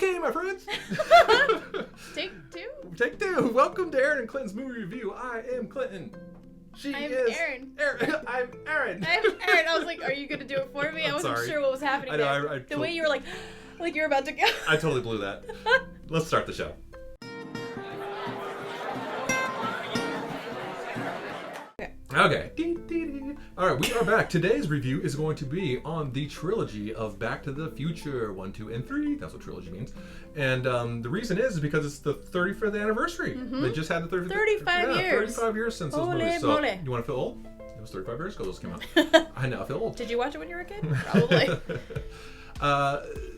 Okay, my friends. Take two. Take two. Welcome to Erin and Clinton's movie review. I am Clinton. I'm Erin. I'm Erin. I'm Erin. I was like, are you going to do it for me? I wasn't sure what was happening there. The way you were like you were about to go. I totally blew that. Let's start the show. Okay. All right, we are back. Today's review is going to be on the trilogy of Back to the Future 1, 2, and 3. That's what trilogy means. And the reason is because it's the 35th anniversary. Mm-hmm. They just had the 35 years. 35 years since those movies. So, you want to feel old? It was 35 years ago those came out. I now feel old. Did you watch it when you were a kid? Probably.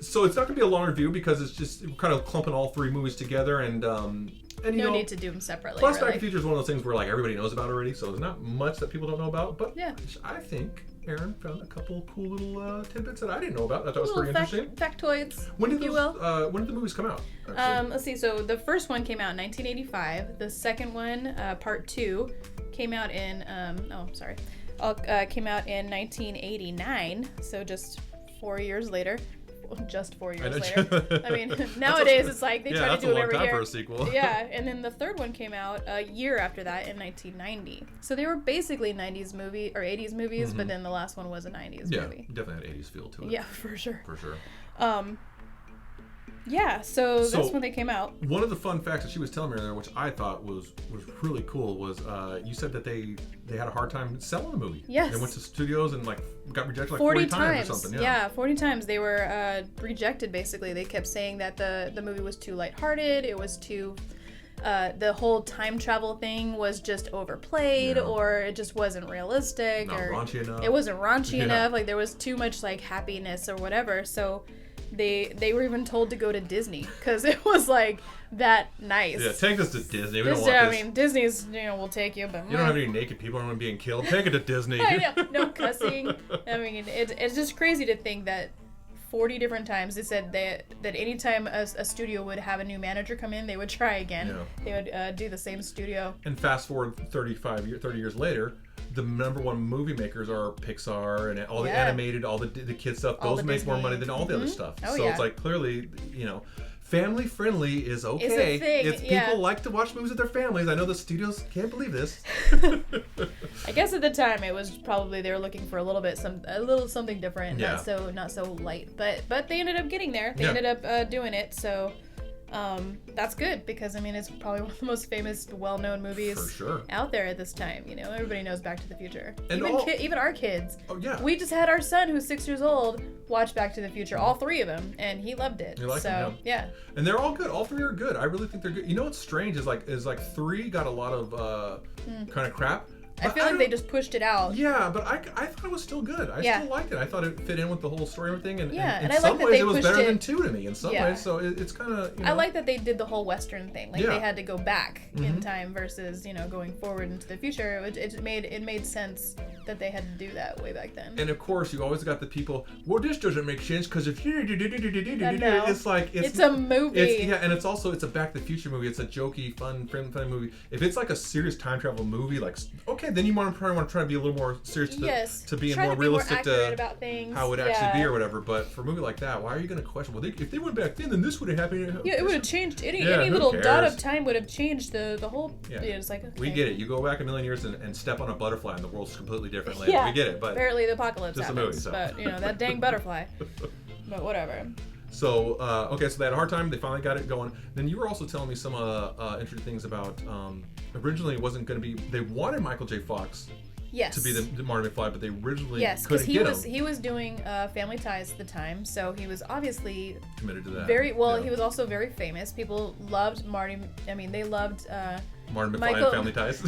So it's not going to be a long review because it's just kind of clumping all three movies together and no need to do them separately. Plus, Back to the Future is one of those things where like everybody knows about already, so there's not much that people don't know about. But yeah, I think Erin found a couple cool little tidbits that I didn't know about. I thought was pretty interesting. Factoids, when did the movies come out? Let's see. So the first one came out in 1985. The second one, part 2, came out in came out in 1989. So just 4 years later. Just 4 years later. I mean, nowadays it's like they try to do it every year. For a sequel. Yeah, and then the third one came out a year after that in 1990. So they were basically 90s movie or 80s movies, mm-hmm. but then the last one was a 90s movie. Yeah, definitely had 80s feel to it. Yeah, for sure. For sure. Yeah, so that's when they came out. One of the fun facts that she was telling me earlier, which I thought was really cool, was you said that they had a hard time selling the movie. Yes. They went to studios and got rejected 40 times or something. Yeah, 40 times. They were rejected, basically. They kept saying that the movie was too lighthearted, it was too... the whole time travel thing was just overplayed, or it just wasn't realistic. Not raunchy enough. It wasn't raunchy enough. Like, there was too much, like, happiness or whatever, so... They were even told to go to Disney because it was like that nice. Yeah, take us to Disney. We don't want this. I mean, Disney's will take you, but you don't have any naked people around being killed. Take it to Disney. I know, no cussing. I mean, it's just crazy to think that 40 different times they said that anytime a studio would have a new manager come in, they would try again. Yeah. They would do the same studio. And fast forward 30 years later. The number one movie makers are Pixar and all the animated, all the kid stuff. Those make more money than all the other stuff. Oh, so it's like clearly, family friendly is okay. It's a thing. People like to watch movies with their families. I know the studios can't believe this. I guess at the time it was probably they were looking for a little something different, not so light. But they ended up getting there. They ended up doing it. So. That's good because I mean it's probably one of the most famous, well-known movies out there at this time. Everybody knows Back to the Future. And even our kids. Oh yeah. We just had our son who's 6 years old watch Back to the Future, all three of them, and he loved it. Yeah. And they're all good. All three are good. I really think they're good. You know what's strange is like 3 got a lot of kind of crap. I feel like they just pushed it out. Yeah, but I thought it was still good. I still liked it. I thought it fit in with the whole story and everything. And in some ways, it was better than 2 to me. In some ways, so it's kind of. I like that they did the whole Western thing. Like they had to go back in time versus going forward into the future. It made sense that they had to do that way back then. And of course, you always got the people. Well, this doesn't make sense because if you it's like it's a movie. And it's a Back to the Future movie. It's a jokey, fun movie. If it's like a serious time travel movie, like okay. Then you probably want to try to be a little more serious to be more realistic to about things. How it would actually be or whatever. But for a movie like that, why are you going to question? Well, if they went back then this would have happened. Yeah, it would have changed. Any little dot of time would have changed the whole. Yeah. It's like okay. We get it. You go back a million years and step on a butterfly, and the world's completely different later. We get it. But apparently the apocalypse just happens. A movie, but that dang butterfly. But whatever. So, so they had a hard time. They finally got it going. Then you were also telling me some interesting things about. Originally, it wasn't going to be. They wanted Michael J. Fox. Yes. To be the Marty McFly, but they originally couldn't get him. He was doing Family Ties at the time, so he was obviously committed to that. Very well. He was also very famous. People loved Marty. I mean, they loved Marty McFly and Family Ties.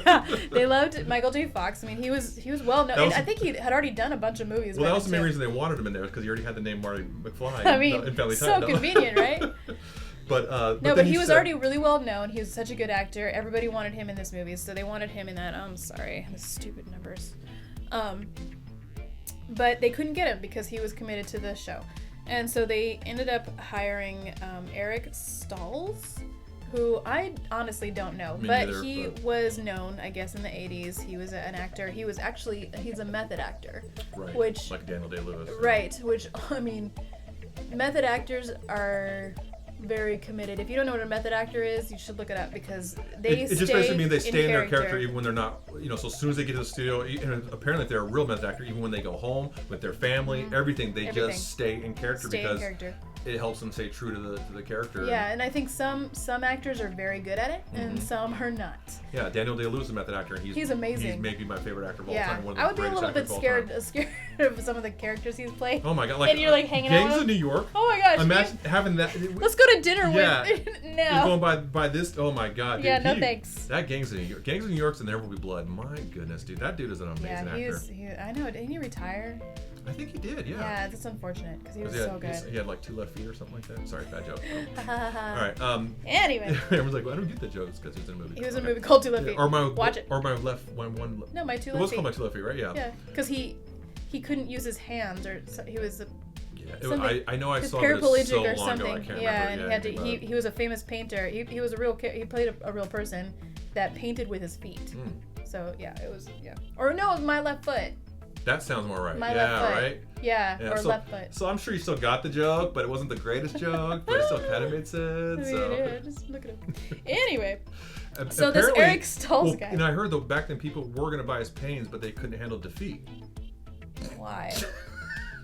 Yeah, they loved Michael J. Fox. I mean, he was well known. And I think he had already done a bunch of movies. Well, that was the main reason they wanted him in there because he already had the name Marty McFly. I mean, in Family Ties. So convenient, right? But he was already really well known. He was such a good actor. Everybody wanted him in this movie, so they wanted him in that. I'm sorry, the stupid numbers. But they couldn't get him because he was committed to the show, and so they ended up hiring Eric Stoltz, who I honestly don't know, he was known, I guess, in the 80s. He was an actor. He's a method actor, right? Which like Daniel Day-Lewis, right? Which I mean. method actors are very committed. If you don't know what a method actor is, you should look it up because it just basically means they stay in their character character even when they're not, so as soon as they get to the studio, and apparently if they're a real method actor, even when they go home with their family, everything, they just stay in character because it helps them stay true to the character. Yeah, and I think some actors are very good at it, and some are not. Yeah, Daniel Day-Lewis is a method actor, and he's amazing. He's maybe my favorite actor of all time. One of the I would be a little bit scared of some of the characters he's played. Oh my god, like, and you're like hanging out. Gangs of New York. Oh my gosh. Imagine having that. Let's go to dinner with. No. You're going by this. Oh my god. Dude, yeah, no thanks. That Gangs of New York. Gangs of New York's and There Will Be Blood. My goodness, dude, that dude is an amazing actor. I know. Didn't he retire? I think he did, yeah. Yeah, that's unfortunate because he was so good. He had like 2 left feet or something like that. Sorry, bad joke. All right. Anyway. Everyone's like, well, I don't get that joke because he was in a movie. He was in a movie called 2 Left Feet. Watch it. Or my left one. No, my 2 Left Feet. It was called My 2 Left Feet, right? Yeah. Yeah, because he couldn't use his hands or he was. I know I saw this so or long something. ago. I can't remember. And he was a famous painter. He was he played a real person that painted with his feet. So yeah, it was Or no, it was My Left Foot. That sounds more right. My left foot. Right? Yeah, or left foot. So I'm sure you still got the joke, but it wasn't the greatest joke, but it still kind of made sense. Yeah, just look at him. Anyway, so this Eric Stoltz guy. I heard though back then people were going to buy his paintings, but they couldn't handle defeat. Why?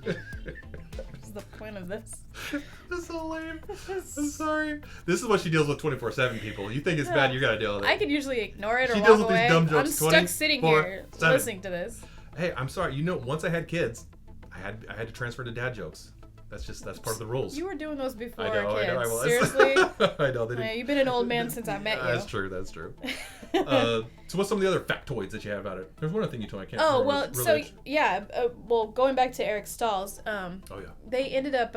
What's the point of this? This is so lame. I'm sorry. This is what she deals with 24/7, people. You think it's bad, you got to deal with it. I could usually ignore it or she walk deals with away. These dumb jokes I'm stuck sitting here listening to this. Hey, I'm sorry. Once I had kids, I had to transfer to dad jokes. That's part of the rules. You were doing those before I know, kids. I was. Seriously? I know. They didn't. You've been an old man since I met you. That's true. So what's some of the other factoids that you have about it? There's one other thing you told me. I can't remember. Well, so yeah. Going back to Eric Stoltz. They ended up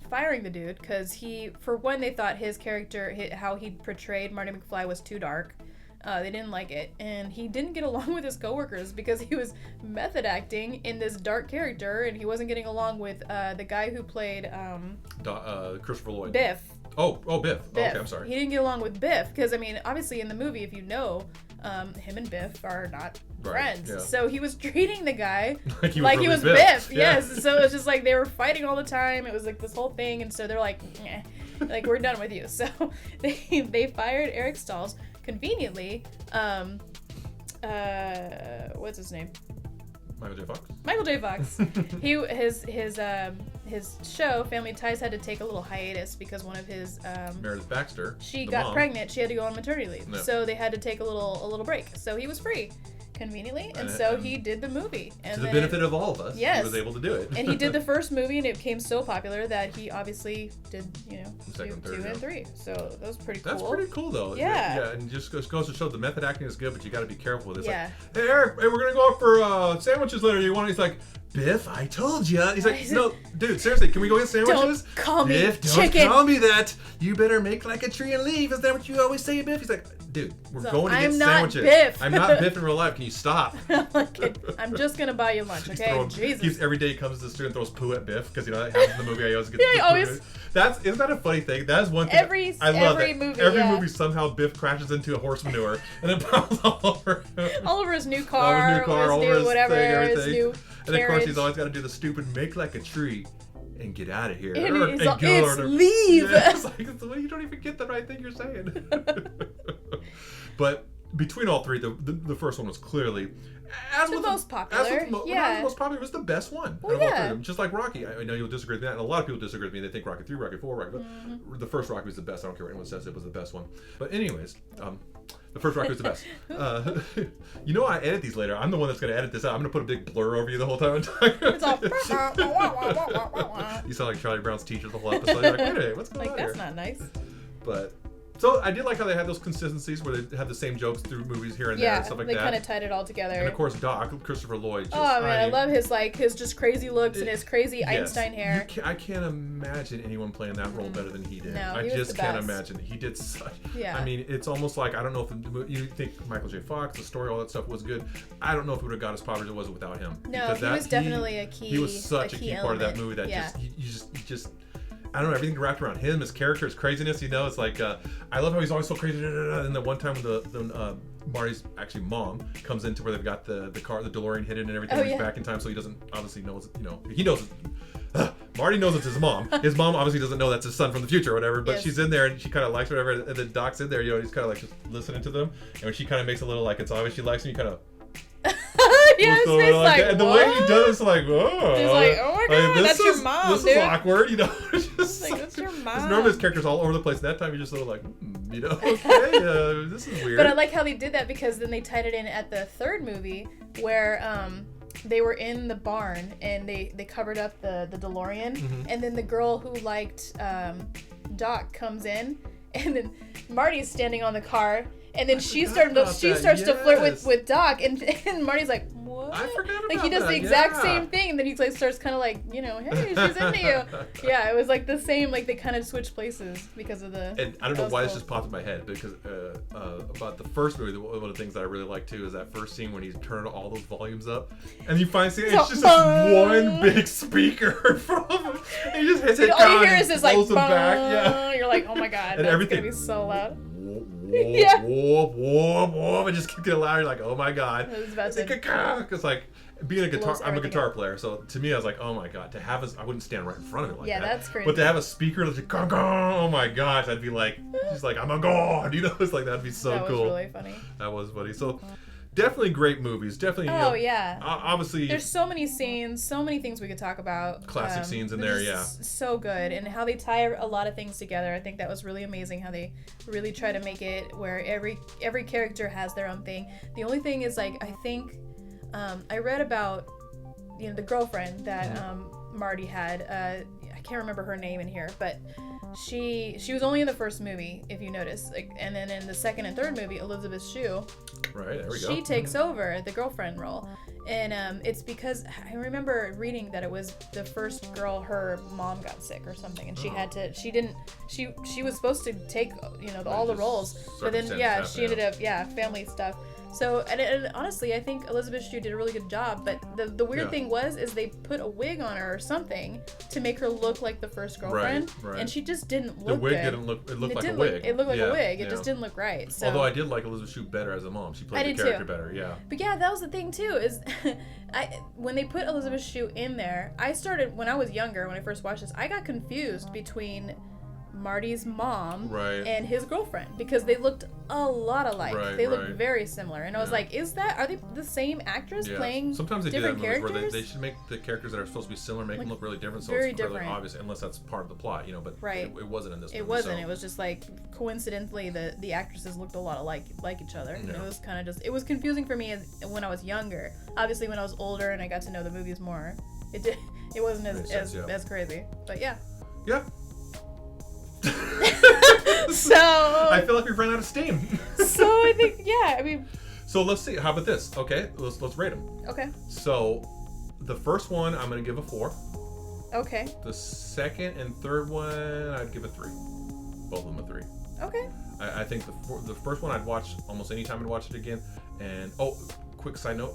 firing the dude because for one, they thought his character, how he portrayed Marty McFly was too dark. They didn't like it, and he didn't get along with his coworkers because he was method acting in this dark character, and he wasn't getting along with the guy who played Christopher Lloyd. Biff. Oh, Biff. Oh, okay, I'm sorry. He didn't get along with Biff because obviously in the movie, if you know, him and Biff are not friends. Yeah. So he was treating the guy like he was Biff. Yes. So it was just like they were fighting all the time. It was like this whole thing, and so they're like, like we're done with you. So they fired Eric Stoltz. Conveniently, what's his name? Michael J. Fox. His show Family Ties had to take a little hiatus because one of his Meredith Baxter. She got pregnant. She had to go on maternity leave, so they had to take a little break. So he was free. Conveniently, and so he did the movie. And to the benefit of all of us, he was able to do it. And he did the first movie, and it became so popular that he obviously did, second, two and three. So that was pretty cool. That's pretty cool, though. Yeah. And just goes to show the method acting is good, but you got to be careful with this. Yeah. Like, hey, Eric, we're gonna go out for sandwiches later. You want? He's like, Biff, I told you. He's like, no, dude, seriously, can we go get sandwiches? Don't call me Biff, chicken. Don't call me that. You better make like a tree and leave. Is that what you always say, Biff? He's like, dude, we're going to get sandwiches. Biff. I'm not Biff in real life. Can you stop? I'm just gonna buy you lunch, okay? Jesus. Every day he comes to the studio and throws poo at Biff because that happens in the movie. I always get always. Isn't that a funny thing? That is one thing. I love every movie. Every movie somehow Biff crashes into a horse manure and then piles all over him. All over his new car, all over his whatever, his new and of course he's always got to do the stupid make like a tree and get out of here. And leave. Yeah, it's like you don't even get the right thing you're saying. But between all three, the first one was clearly the most popular. The most popular was the best one. Well, yeah. Just like Rocky. I know you'll disagree with that, and a lot of people disagree with me. They think Rocky 3, Rocky 4, Rocky 5. The first Rocky was the best. I don't care what anyone says. It was the best one. But anyways, the first Rocky was the best. I edit these later. I'm the one that's going to edit this out. I'm going to put a big blur over you the whole time. It's all You sound like Charlie Brown's teacher the whole episode. You're like, hey, what's going on that's here? not nice. But so I did like how they had those consistencies where they had the same jokes through movies here and there and stuff like that. Yeah, they kind of tied it all together. And of course, Doc, Christopher Lloyd. I love his just crazy looks and his crazy Einstein hair. I can't imagine anyone playing that role better than he did. No, I just can't imagine. He did such. Yeah. I mean, it's almost like I don't know if you think Michael J. Fox, the story, all that stuff was good. I don't know if it would have got as popular as it was without him. No, he was definitely a key. He was such a key part of that movie that just. I don't know, everything wrapped around him, his character, his craziness, it's like, I love how he's always so crazy, and the one time when Marty's actually mom comes into where they've got the car, the DeLorean hidden and everything, he's back in time, so he doesn't obviously know, he knows, Marty knows it's his mom. His mom obviously doesn't know that's his son from the future or whatever, but she's in there and she kind of likes whatever, and then Doc's in there, you know, he's kind of like just listening to them, and when she kind of makes a little like it's obvious she likes him, you kind of yeah, his face like, and the way he does it's like, oh. He's like, oh my god, that's your mom, this dude. is awkward, you know. Just like, that's your mom. Normally his character's all over the place. That time you're just sort of like, you know, okay, this is weird. But I like how they did that because then they tied it in at the third movie where they were in the barn and they covered up the DeLorean, and then the girl who liked Doc comes in, and then Marty's standing on the car. And then she starts to flirt with Doc, and Marty's like, what? I forgot about like he does the exact same thing, and then he like starts kind of like, you know, hey, she's into you. Yeah, it was like the same, like they kind of switched places because of the. And I don't know why this just popped in my head because about the first movie, one of the things that I really like too is that first scene when he's turning all those volumes up, and you find it's just this one big speaker from him. And he just hits it. All you hear is this like, back. Yeah. You're like, oh my god, and that's everything gonna be so loud. Yeah. Whoop, and just keep getting louder. You're like, oh my god. It's like being a guitar. I'm a guitar player, so to me, I was like, oh my god. To have I wouldn't stand right in front of it like that. Yeah, that's crazy. But to have a speaker that's like, oh my gosh, I'd be like, just like, I'm a god. You know, it's like that'd be so cool. That was really funny. That was funny. So. Definitely great movies. Definitely. Oh, yeah. Obviously. There's so many scenes, so many things we could talk about. Classic scenes in there, yeah. So good, and how they tie a lot of things together. I think that was really amazing. How they really try to make it where every character has their own thing. The only thing is like I think I read about the girlfriend that Marty had. I can't remember her name in here, but. She was only in the first movie, if you notice, like, and then in the second and third movie, Elizabeth Shue, right, there we go. She takes over the girlfriend role, and it's because I remember reading that it was the first girl, her mom got sick or something, and she had to. She was supposed to take all the roles, but then she ended up family stuff. So, and honestly, I think Elizabeth Shue did a really good job, but the weird thing is they put a wig on her or something to make her look like the first girlfriend, right. And she just didn't look The wig good. didn't look, it looked like a wig. It looked like a wig. It just didn't look right. So. Although I did like Elizabeth Shue better as a mom. She played the character better, yeah. But yeah, that was the thing too, is when they put Elizabeth Shue in there, when I was younger, when I first watched this, I got confused between Marty's mom and his girlfriend because they looked a lot alike. They looked very similar, and I was like, are they the same actress playing sometimes they different do that in movies characters? Where they should make the characters that are supposed to be similar make them look really different, so very it's different. Really obvious unless that's part of the plot, but it wasn't in this movie. It wasn't. It was just like coincidentally the actresses looked a lot alike each other. And it was kind of it was confusing for me when I was younger. Obviously when I was older and I got to know the movies more, it wasn't as crazy. But yeah. So I feel like we've run out of steam. So I think so let's see, how about this? Okay, let's rate them. Okay. So the first one I'm gonna give a 4. Okay. The second and third one I'd give a 3. Both of them a 3. Okay. I think the first one I'd watch almost any time I'd watch it again. And quick side note,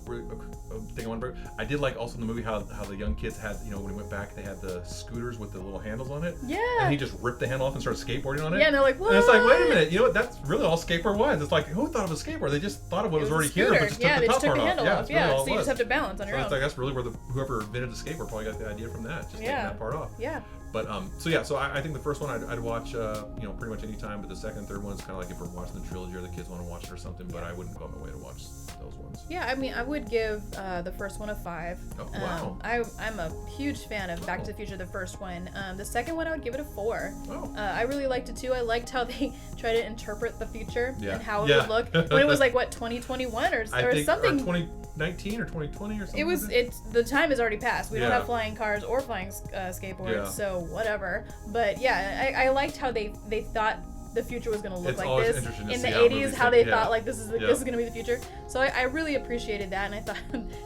thing I want to bring. I did like also in the movie how the young kids had, when he went back, they had the scooters with the little handles on it. Yeah. And he just ripped the handle off and started skateboarding on it. Yeah, and they're like, what? And it's like, wait a minute, you know what? That's really all skateboard was. It's like, who thought of a skateboard? They just thought of what was already here, but just took the top part off. Off. Yeah, so you just have to balance on your own. It's like that's really where whoever invented the skateboard probably got the idea from that, just taking that part off. Yeah. But so I think the first one I'd watch pretty much any time, but the second and third one's kind of like if we're watching the trilogy or the kids want to watch it or something, but I wouldn't go on my way to watch those ones. Yeah, I mean I would give the first one a 5. Oh, wow. I'm a huge fan of Back to the Future, the first one. The second one I would give it a 4. Oh. I really liked it too. I liked how they try to interpret the future and how it would look when it was like 2021 or something. Or 2019 or 2020 or something. The time has already passed. We don't have flying cars or flying skateboards, so whatever. But yeah, I liked how they thought the future was going to look like this in the 80s, how they thought like this is going to be the future. So I really appreciated that, and I thought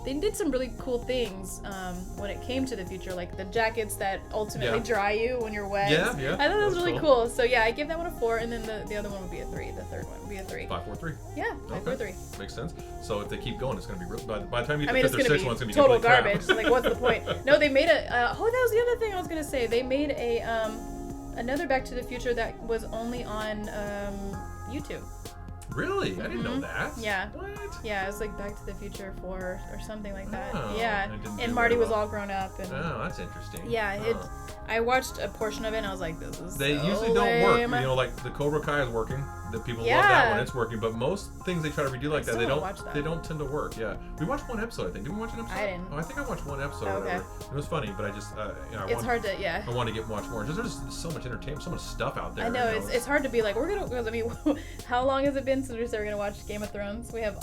they did some really cool things when it came to the future, like the jackets that ultimately dry you when you're wet. I thought that was really cool. So yeah, I give that one a 4, and then the other one would be a 3. The third one would be a 3. 5, 4, 3. Yeah, 5, 4, 3. Makes sense. So if they keep going, it's going to be real. By the time you get to the 5th or 6th one, it's going to be total garbage. Like, what's the point? No, they made that was the other thing I was going to say. They made another Back to the Future that was only on YouTube. Really? I didn't know that. Yeah. What? Yeah, it was like Back to the Future 4 or something like that. Oh, yeah. I didn't And do Marty very was well. all grown up. And Oh, that's interesting. yeah, Oh. I watched a portion of it and I was like, this is They so usually don't work. lame. You know, like the Cobra Kai is working. The people love Yeah. that one. It's working. But most things they try to redo like that, still they haven't don't. watched that. They don't tend to work. Yeah, we watched one episode. I think. Did we watch an episode? I didn't. Oh, I think I watched one episode. Or Okay. whatever. It was funny, but I just. You know, It's hard to, yeah. I want to watch more. Just there's so much entertainment, so much stuff out there. I know, you it's hard to be like, we're gonna, because I mean, how long has it been since we said we're gonna watch Game of Thrones? We have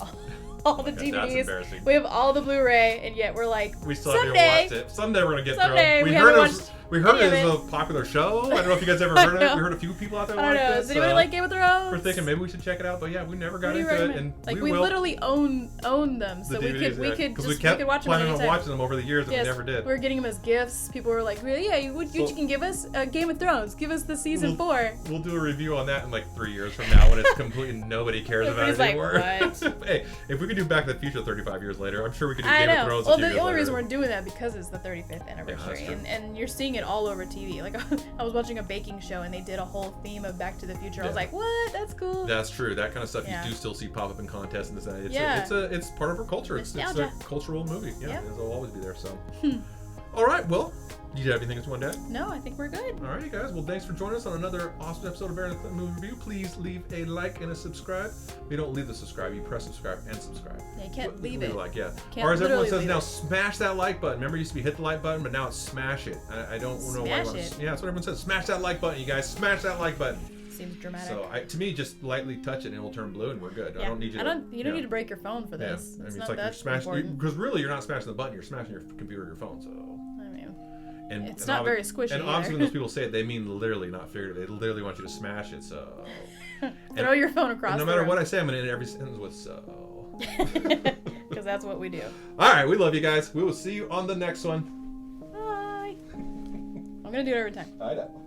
all the God, DVDs, that's embarrassing. we have all the Blu-ray, and yet we're like, We still haven't someday, even watched it. Someday we're gonna get Someday, through. we haven't heard watched we heard any it of as a popular show. I don't know if you guys ever heard of it. We heard a few people out there I don't like know, it. does anybody like Game of Thrones? We're thinking maybe we should check it out, but yeah, we never got What do you into it, recommend? and Like, we will. literally own them, so The we DVDs, could because just we kept watch them planning on anytime. watching them over the years, and Yes, we never did. we were getting them as gifts. People were like, "Really? Yeah, you can give us Game of Thrones. Give us the season 4." We'll do a review on that in like 3 years from now when it's completely nobody cares about it Everybody's anymore. like, Hey, if we could do Back to the Future 35 years later, I'm sure we could do I Game of know. Thrones. Well, a few the years only reason later. we're doing that because it's the 35th anniversary, true. and you're seeing it all over TV. Like I was watching a baking show and they did a whole theme of Back to the Future. I was Yeah. like, what? That's cool. That's true. That kind of stuff Yeah. you do still see pop up in contests and this and that. It's Yeah. it's part of our culture. It's a Nostalgia. cultural movie. Yeah, Yep. it'll always be there. So, all right. Well, do you have anything else you want to add? No, I think we're good. All right, you guys. Well, thanks for joining us on another awesome episode of Erin Movie Review. Please leave a like and a subscribe. You don't leave the subscribe. You press subscribe and subscribe. Yeah, you can't What- leave leave it. a like, yeah. Can't Or as everyone literally says leave now, it. smash that like button. Remember, it used to be hit the like button, but now it's smash it. I don't know why. Smash it. Yeah, that's what everyone says. Smash that like button, you guys. Smash that like button. Seems dramatic. So, to me, just lightly touch it and it will turn blue, and we're good. I don't need you. You don't yeah. need to break your phone for Yeah, this. I mean, It's it's not like you're that smashing important. because really you're not smashing the button. You're smashing your computer or your phone. So. I mean, And, It's and not obvi- very squishy And obviously, either. when those people say it, they mean literally, not figuratively. They literally want you to smash it. So. throw your phone across. And no the matter room. what I say, I'm gonna end every sentence with so. Because that's what we do. All right, we love you guys. We will see you on the next one. Bye. I'm gonna do it every time. I know.